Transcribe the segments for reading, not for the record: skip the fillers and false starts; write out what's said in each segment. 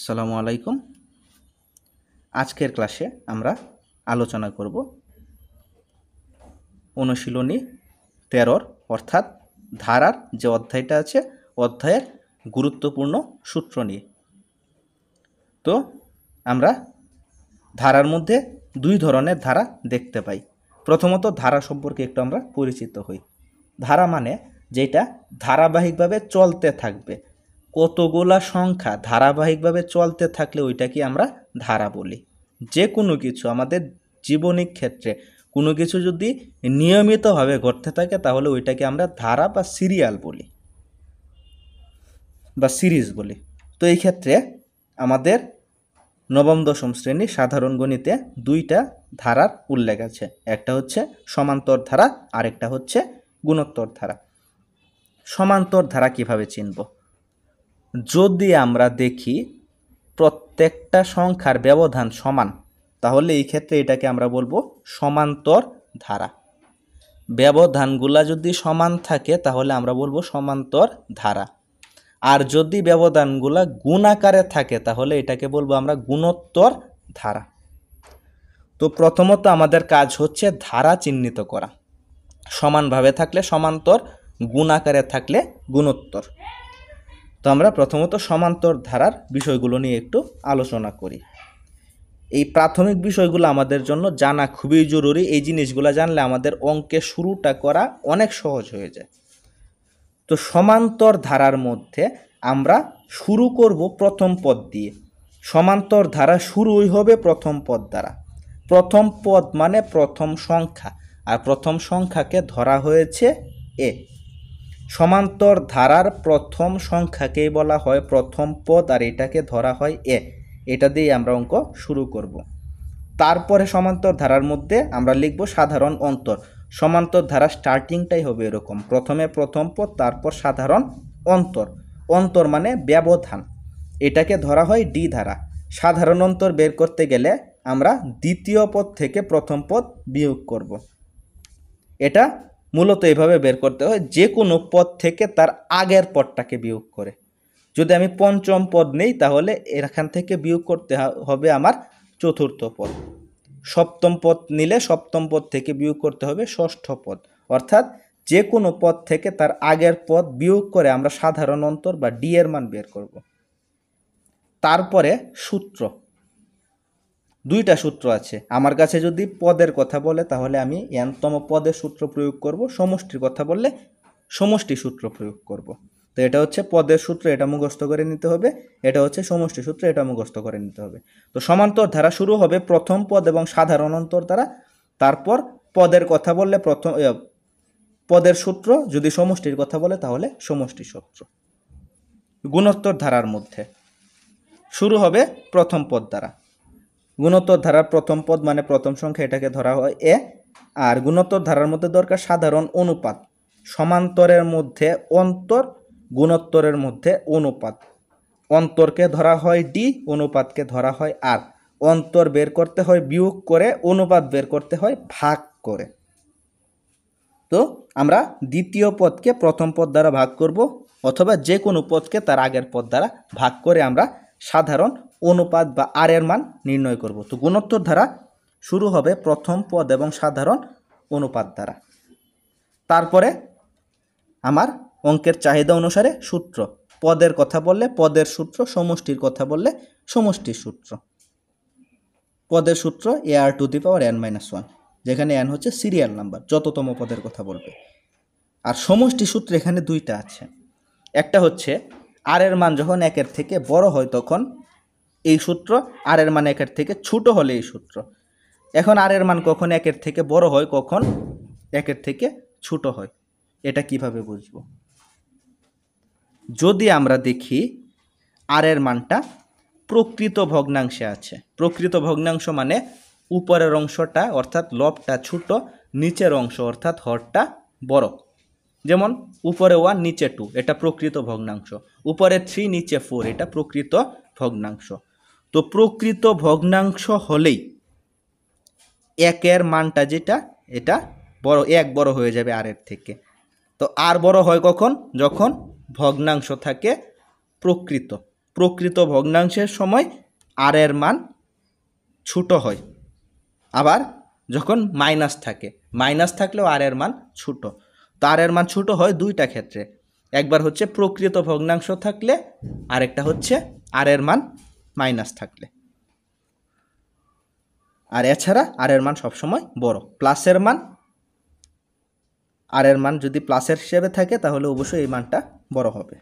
আসসালামু আলাইকুম। আজকের ক্লাসে আমরা আলোচনা করব অনুশীলনী 13 অর্থাৎ ধারার যে অধ্যায়টা আছে অধ্যায়ের গুরুত্বপূর্ণ সূত্র নিয়ে। তো আমরা ধারার মধ্যে দুই ধরনের ধারা দেখতে পাই। প্রথমত ধারা সম্পর্কে একটু আমরা পরিচিত হই। ধারা মানে যেটা ধারাবাহিকভাবে চলতে থাকবে, কতগুলা সংখ্যা ধারাবাহিকভাবে চলতে থাকলে ওইটাকে আমরা ধারা বলি। যে কোনো কিছু আমাদের জীবনিক ক্ষেত্রে কোনো কিছু যদি নিয়মিতভাবে ঘটতে থাকে তাহলে ওইটাকে আমরা ধারা বা সিরিয়াল বলি বা সিরিজ বলি। তো এই ক্ষেত্রে আমাদের নবম দশম শ্রেণী সাধারণ গণিতে দুইটা ধারার উল্লেখ আছে, একটা হচ্ছে সমান্তর ধারা আর একটা হচ্ছে গুণোত্তর ধারা। সমান্তর ধারা কিভাবে চিনব? যদি আমরা দেখি প্রত্যেকটা সংখ্যার ব্যবধান সমান তাহলে এই ক্ষেত্রে এটাকে আমরা বলবো সমান্তর ধারা। ব্যবধানগুলা যদি সমান থাকে তাহলে আমরা বলবো সমান্তর ধারা। আর যদি ব্যবধানগুলা গুণ আকারে থাকে তাহলে এটাকে বলবো আমরা গুণোত্তর ধারা। তো প্রথমত আমাদের কাজ হচ্ছে ধারা চিহ্নিত করা। সমানভাবে থাকলে সমান্তর, গুণ আকারে থাকলে গুণোত্তর। তো আমরা প্রথমত সমান্তর ধারার বিষয়গুলো নিয়ে একটু আলোচনা করি। এই প্রাথমিক বিষয়গুলো আমাদের জন্য জানা খুবই জরুরি। এই জিনিসগুলো জানলে আমাদের অঙ্কের শুরুটা করা অনেক সহজ হয়ে যায়। তো সমান্তর ধারার মধ্যে আমরা শুরু করব প্রথম পদ দিয়ে। সমান্তর ধারা শুরুই হবে প্রথম পদ দ্বারা। প্রথম পদ মানে প্রথম সংখ্যা, আর প্রথম সংখ্যাকে ধরা হয়েছে এ। সমান্তর ধারার প্রথম সংখ্যাকেই বলা হয় প্রথম পদ, আর এটাকে ধরা হয় এ। এটা দিয়ে আমরা অঙ্ক শুরু করব। তারপরে সমান্তর ধারার মধ্যে আমরা লিখব সাধারণ অন্তর। সমান্তর ধারা স্টার্টিংটাই হবে এরকম, প্রথমে প্রথম পদ তারপর সাধারণ অন্তর। অন্তর মানে ব্যবধান, এটাকে ধরা হয় ডি ধারা। সাধারণ অন্তর বের করতে গেলে আমরা দ্বিতীয় পদ থেকে প্রথম পদ বিয়োগ করব। এটা মূলত এইভাবে বের করতে হয়, যে কোনো পদ থেকে তার আগের পদটাকে বিয়োগ করে। যদি আমি পঞ্চম পদ নেই তাহলে এখান থেকে বিয়োগ করতে হবে আমার চতুর্থ পদ। সপ্তম পদ নিলে সপ্তম পদ থেকে বিয়োগ করতে হবে ষষ্ঠ পদ। অর্থাৎ যে কোনো পদ থেকে তার আগের পদ বিয়োগ করে আমরা সাধারণ অন্তর বা ডি এর মান বের করব। তারপরে সূত্র, দুইটা সূত্র আছে। আমার কাছে যদি পদের কথা বলে তাহলে আমি এনতম পদের সূত্র প্রয়োগ করব, সমষ্টির কথা বললে সমষ্টি সূত্র প্রয়োগ করব। তো এটা হচ্ছে পদের সূত্র, এটা মুখস্থ করে নিতে হবে। এটা হচ্ছে সমষ্টি সূত্র, এটা মুখস্থ করে নিতে হবে। তো সমান্তর ধারা শুরু হবে প্রথম পদ এবং সাধারণ অন্তর দ্বারা। তারপর পদের কথা বললে প্রথম পদের সূত্র, যদি সমষ্টির কথা বলে তাহলে সমষ্টি সূত্র। গুণোত্তর ধারার মধ্যে শুরু হবে প্রথম পদ দ্বারা। গুণোত্তর ধারার প্রথম পদ মানে প্রথম সংখ্যা, এটাকে ধরা হয় এ। আর গুণোত্তর ধারার মধ্যে দরকার সাধারণ অনুপাত। সমান্তরের মধ্যে অন্তর, গুণোত্তরের মধ্যে অনুপাত। অন্তরকে ধরা হয় ডি, অনুপাতকে ধরা হয় আর। অন্তর বের করতে হয় বিয়োগ করে, অনুপাত বের করতে হয় ভাগ করে। তো আমরা দ্বিতীয় পদকে প্রথম পদ দ্বারা ভাগ করব, অথবা যে কোনো পদকে তার আগের পদ দ্বারা ভাগ করে আমরা সাধারণ অনুপাত বা আর এর মান নির্ণয় করব। তো গুণোত্তর ধারা শুরু হবে প্রথম পদ এবং সাধারণ অনুপাত দ্বারা। তারপরে আমার অঙ্কের চাহিদা অনুসারে সূত্র। পদের কথা বললে পদের সূত্র, সমষ্টির কথা বললে সমষ্টির সূত্র। পদের সূত্র a r to the power n minus one, যেখানে এন হচ্ছে সিরিয়াল নাম্বার, যততম পদের কথা বলবে। আর সমষ্টি সূত্র এখানে দুইটা আছে। একটা হচ্ছে আর এর মান যখন একের থেকে বড় হয় তখন এই সূত্র, আর এর মান একের থেকে ছোট হলে এই সূত্র। এখন আর এর মান কখন একের থেকে বড় হয়, কখন একের থেকে ছোট হয়, এটা কিভাবে বুঝবো? যদি আমরা দেখি আর এর মানটা প্রকৃত ভগ্নাংশে আছে। প্রকৃত ভগ্নাংশ মানে উপরের অংশটা অর্থাৎ লবটা ছোট, নিচের অংশ অর্থাৎ হরটা বড়। যেমন উপরে 1 নিচে 2, এটা প্রকৃত ভগ্নাংশ। উপরে 3 নিচে 4, এটা প্রকৃত ভগ্নাংশ। তো প্রকৃত ভগ্নাংশ হলেই একের মানটা যেটা, এটা বড়, এক বড় হয়ে যাবে আর এর থেকে। তো আর বড় হয় কখন? যখন ভগ্নাংশ থাকে প্রকৃত, প্রকৃত ভগ্নাংশের সময় আর এর মান ছোট হয়, আবার যখন মাইনাস থাকে, মাইনাস থাকলেও আর এর মান ছোট। তো আর এর মান ছোট হয় দুইটা ক্ষেত্রে, একবার হচ্ছে প্রকৃত ভগ্নাংশ থাকলে, আরেকটা হচ্ছে আর এর মান মাইনাস থাকলে। আর এছাড়া আর এর মান সবসময় বড়। প্লাসের মান, আর এর মান যদি প্লাসের হিসেবে থাকে তাহলে অবশ্যই এই মানটা বড় হবে।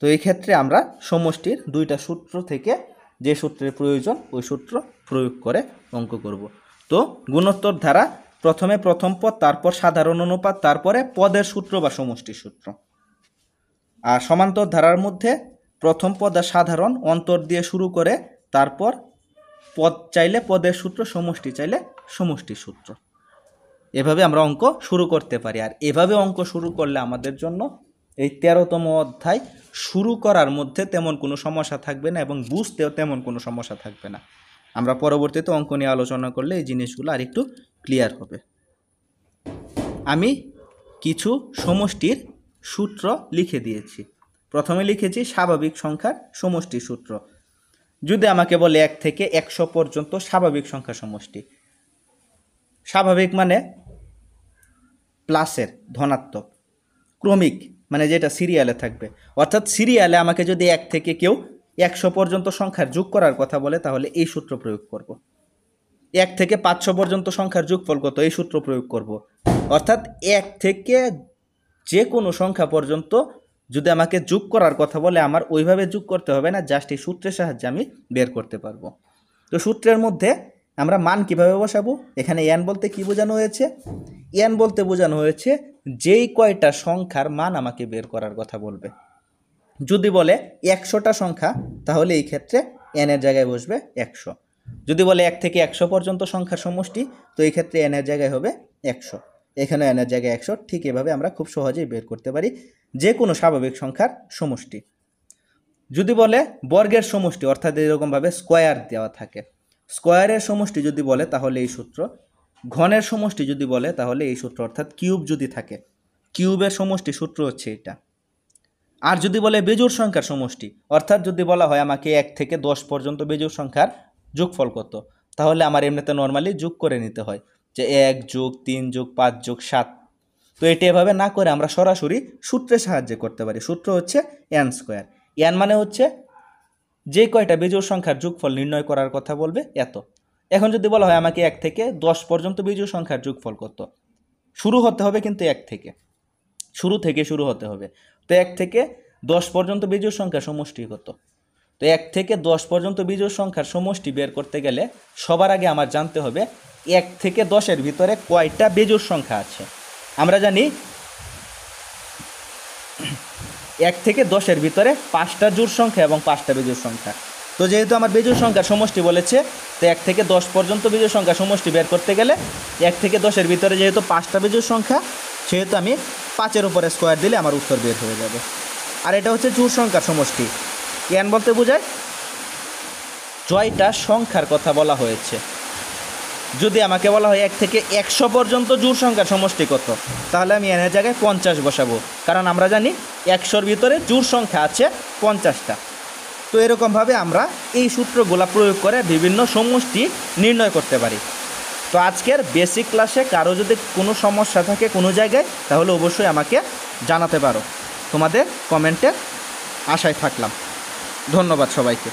তো এই ক্ষেত্রে আমরা সমষ্টির দুইটা সূত্র থেকে যে সূত্রের প্রয়োজন ওই সূত্র প্রয়োগ করে অঙ্ক করব। তো গুণোত্তর ধারা প্রথমে প্রথম পদ, তারপর সাধারণ অনুপাত, তারপরে পদের সূত্র বা সমষ্টির সূত্র। আর সমান্তর ধারার মধ্যে প্রথম পদ আর সাধারণ অন্তর দিয়ে শুরু করে, তারপর পদ চাইলে পদের সূত্র, সমষ্টি চাইলে সমষ্টির সূত্র। এভাবে আমরা অঙ্ক শুরু করতে পারি। আর এভাবে অঙ্ক শুরু করলে আমাদের জন্য এই 13তম অধ্যায় শুরু করার মধ্যে তেমন কোনো সমস্যা থাকবে না এবং বুঝতেও তেমন কোনো সমস্যা থাকবে না। আমরা পরবর্তীতে অঙ্ক নিয়ে আলোচনা করলে এই জিনিসগুলো আর একটু ক্লিয়ার হবে। আমি কিছু সমষ্টির সূত্র লিখে দিয়েছি। প্রথমে লিখেছি স্বাভাবিক সংখ্যার সমষ্টির সূত্র। যদি আমাকে বলে 1 থেকে 100 পর্যন্ত স্বাভাবিক সংখ্যা সমষ্টি, স্বাভাবিক মানে প্লাসের ধনাত্মক, ক্রমিক মানে যেটা সিরিয়ালে থাকবে, অর্থাৎ সিরিয়ালে আমাকে যদি 1 থেকে কেউ 100 পর্যন্ত সংখ্যার যোগ করার কথা বলে তাহলে এই সূত্র প্রয়োগ করব। 1 থেকে 500 পর্যন্ত সংখ্যার যোগফল কত, এই সূত্র প্রয়োগ করব। অর্থাৎ 1 থেকে যে কোনো সংখ্যা পর্যন্ত যদি আমাকে যোগ করার কথা বলে আমার ওইভাবে যোগ করতে হবে না, জাস্ট এই সূত্রের সাহায্যে আমি বের করতে পারবো। তো সূত্রের মধ্যে আমরা মান কিভাবে বসাবো, এখানে এন বলতে কি বোঝানো হয়েছে, এন বলতে বোঝানো হয়েছে যেই কয়টা সংখ্যার মান আমাকে বের করার কথা বলবে। যদি বলে 100টা সংখ্যা তাহলে এই ক্ষেত্রে এন এর জায়গায় বসবে 100। যদি বলে 1 থেকে 100 পর্যন্ত সংখ্যার সমষ্টি, তো এই ক্ষেত্রে এন এর জায়গায় হবে 100, এখানে এন এর জায়গায় 100। ঠিক এভাবে আমরা খুব সহজেই বের করতে পারি যে কোনো স্বাভাবিক সংখ্যার সমষ্টি। যদি বলে বর্গের সমষ্টি, অর্থাৎ এরকমভাবে স্কোয়ার দেওয়া থাকে, স্কোয়ারের সমষ্টি যদি বলে তাহলে এই সূত্র, ঘনের সমষ্টি যদি বলে তাহলে এই সূত্র, অর্থাৎ কিউব যদি থাকে কিউবের সমষ্টি সূত্র হচ্ছে এটা। আর যদি বলে বেজোড় সংখ্যার সমষ্টি, অর্থাৎ যদি বলা হয় আমাকে 1 থেকে 10 পর্যন্ত বেজোড় সংখ্যার যোগফল কত, তাহলে আমার এমনিতে নর্মালি যোগ করে নিতে হয় যে 1 + 3 + 5 + 7। তো এটা এভাবে না করে আমরা সরাসরি সূত্রের সাহায্যে করতে পারি। সূত্র হচ্ছে এন স্কোয়ার। এন মানে হচ্ছে যে কয়টা বেজোড় সংখ্যার যোগফল নির্ণয় করার কথা বলবে এত। এখন যদি বলা হয় আমাকে 1 থেকে 10 পর্যন্ত বেজোড় সংখ্যার যোগফল কত, শুরু হতে হবে কিন্তু 1 থেকে, শুরু থেকে শুরু হতে হবে। তো 1 থেকে 10 পর্যন্ত বেজোড় সংখ্যার সমষ্টি কত, তো 1 থেকে 10 পর্যন্ত বেজোড় সংখ্যার সমষ্টি বের করতে গেলে সবার আগে আমার জানতে হবে 1 থেকে 10-এর ভিতরে কয়টা বেজোড় সংখ্যা আছে। আমরা জানি 1 থেকে 10-এর ভিতরে 5টা জোড় সংখ্যা এবং 5টা বেজোড় সংখ্যা। তো যেহেতু আমার বেজোড় সংখ্যার সমষ্টি বলেছে, তো 1 থেকে 10 পর্যন্ত বেজোড় সংখ্যার সমষ্টি বের করতে গেলে 1 থেকে 10-এর ভিতরে যেহেতু 5টা বেজোড় সংখ্যা, সেহেতু আমি 5-এর উপরে স্কোয়ার দিলে আমার উত্তর বের হয়ে যাবে। আর এটা হচ্ছে জোড় সংখ্যার সমষ্টি। এন বলতে বোঝায় জয়টা সংখ্যার কথা বলা হয়েছে। যদি আমাকে বলা হয় 1 থেকে 100 পর্যন্ত জোড় সংখ্যার সমষ্টি কত, তাহলে আমি এনের জায়গায় 50 বসাবো, কারণ আমরা জানি 100-র ভিতরে জোড় সংখ্যা আছে 50টা। তো এরকমভাবে আমরা এই সূত্রগুলো প্রয়োগ করে বিভিন্ন সমষ্টি নির্ণয় করতে পারি। তো আজকের বেসিক ক্লাসে কারো যদি কোনো সমস্যা থাকে কোনো জায়গায়, তাহলে অবশ্যই আমাকে জানাতে পারো। তোমাদের কমেন্টের আশায় থাকলাম। ধন্যবাদ সবাইকে।